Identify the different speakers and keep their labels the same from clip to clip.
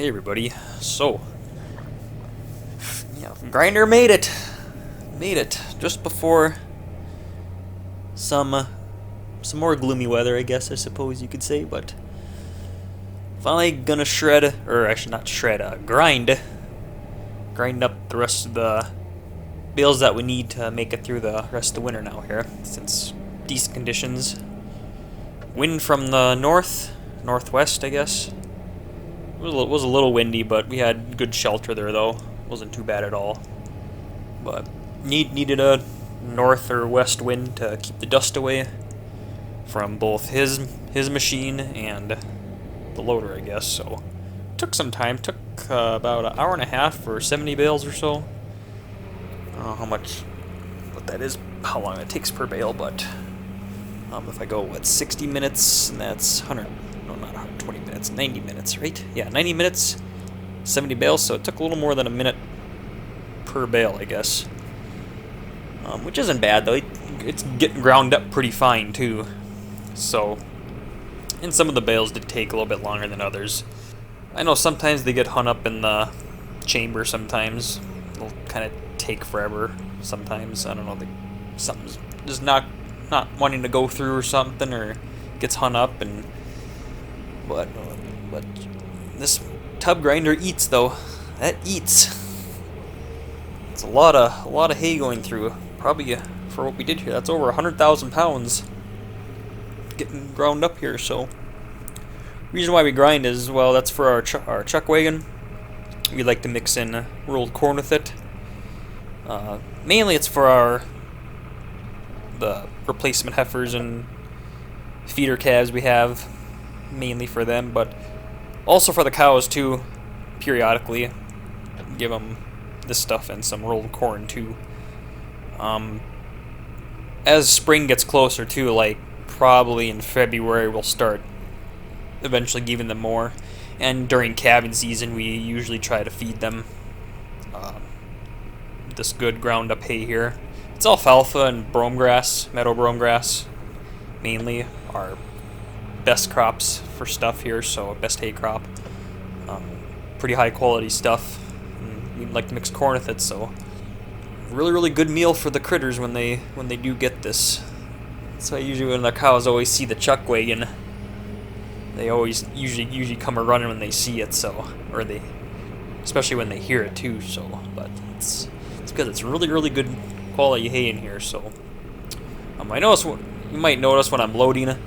Speaker 1: Hey everybody, so, yeah, grinder made it, just before some more gloomy weather, I guess, I suppose you could say, but finally gonna shred, or actually not shred, grind up the rest of the bales that we need to make it through the rest of the winter now here, since decent conditions. Wind from the northwest, I guess. It was a little windy, but we had good shelter there, though. Wasn't too bad at all. But needed a north or west wind to keep the dust away from both his machine and the loader, I guess. So took some time. Took about an hour and a half for 70 bales or so. I don't know what that is, how long it takes per bale, but if I go 60 minutes, and that's 100. No, not 120 minutes, 90 minutes, right? Yeah, 90 minutes, 70 bales, so it took a little more than a minute per bale, I guess. Which isn't bad, though. It's getting ground up pretty fine, too. So, and some of the bales did take a little bit longer than others. I know sometimes they get hung up in the chamber sometimes. They'll kind of take forever sometimes. I don't know, something's just not wanting to go through or something, or gets hung up, and but this tub grinder eats, though. That eats. It's a lot of hay going through. Probably for what we did here, that's over 100,000 pounds getting ground up here. So reason why we grind is, well, that's for our chuck wagon. We like to mix in rolled corn with it. Mainly it's for the replacement heifers and feeder calves we have, mainly for them, but also for the cows too. Periodically give them this stuff and some rolled corn too. As spring gets closer too, like probably in February, we'll start eventually giving them more, and during calving season we usually try to feed them this good ground up hay here. It's alfalfa and brome grass, meadow brome grass, mainly our best crops for stuff here, so best hay crop. Pretty high quality stuff. And we'd like to mix corn with it, so really good meal for the critters when they do get this. So usually when the cows always see the chuck wagon, they always usually come running when they see it, so, or they, especially when they hear it too. So, but it's because it's really good quality hay in here. So you might notice when I'm loading,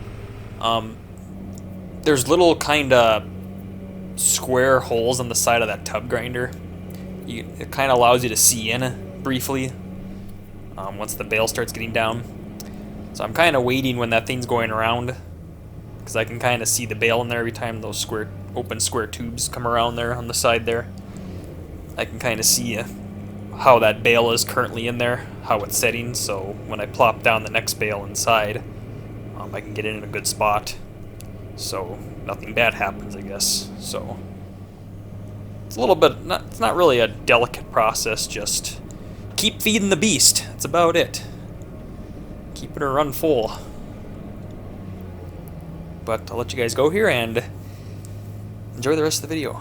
Speaker 1: there's little kind of square holes on the side of that tub grinder. It kind of allows you to see in briefly once the bale starts getting down. So I'm kind of waiting when that thing's going around, because I can kind of see the bale in there every time those open square tubes come around there on the side there. I can kind of see how that bale is currently in there, how it's setting, so when I plop down the next bale inside, I can get in a good spot, so nothing bad happens, I guess. So it's a little bit, it's not really a delicate process, just keep feeding the beast. That's about it. Keeping her run full. But I'll let you guys go here and enjoy the rest of the video.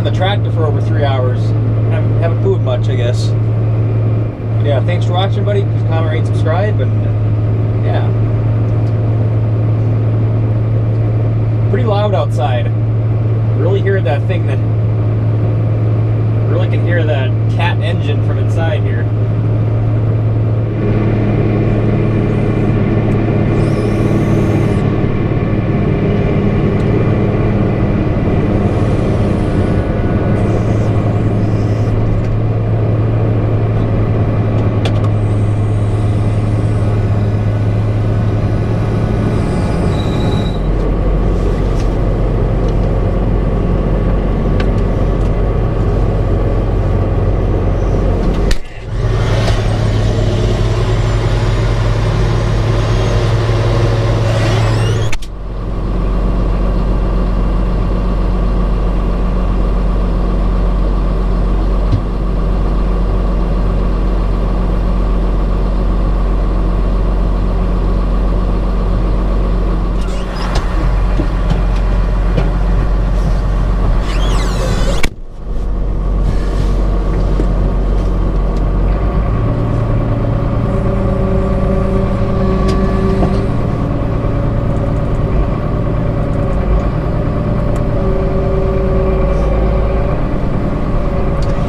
Speaker 1: in the tractor for over 3 hours. Haven't moved much, I guess. But yeah, thanks for watching, buddy. Please comment, rate, subscribe, and yeah. Pretty loud outside. Really hear that thing that... Really can hear that cat engine from inside here.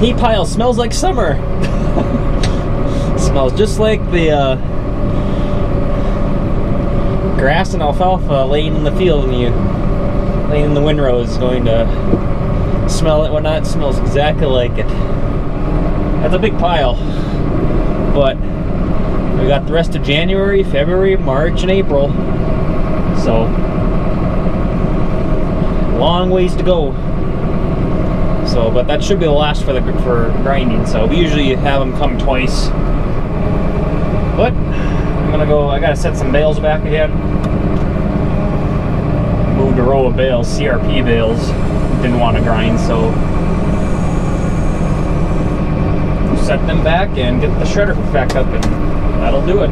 Speaker 1: Hay pile smells like summer. Smells just like the grass and alfalfa laying in the field, and you laying in the windrow is going to smell it. Whatnot, it smells exactly like it. That's a big pile, but we got the rest of January, February, March, and April, so long ways to go. So, but that should be the last for grinding. So we usually have them come twice. But I'm gonna go. I gotta set some bales back again. Moved a row of bales, CRP bales. Didn't want to grind, so set them back and get the shredder back up, and that'll do it.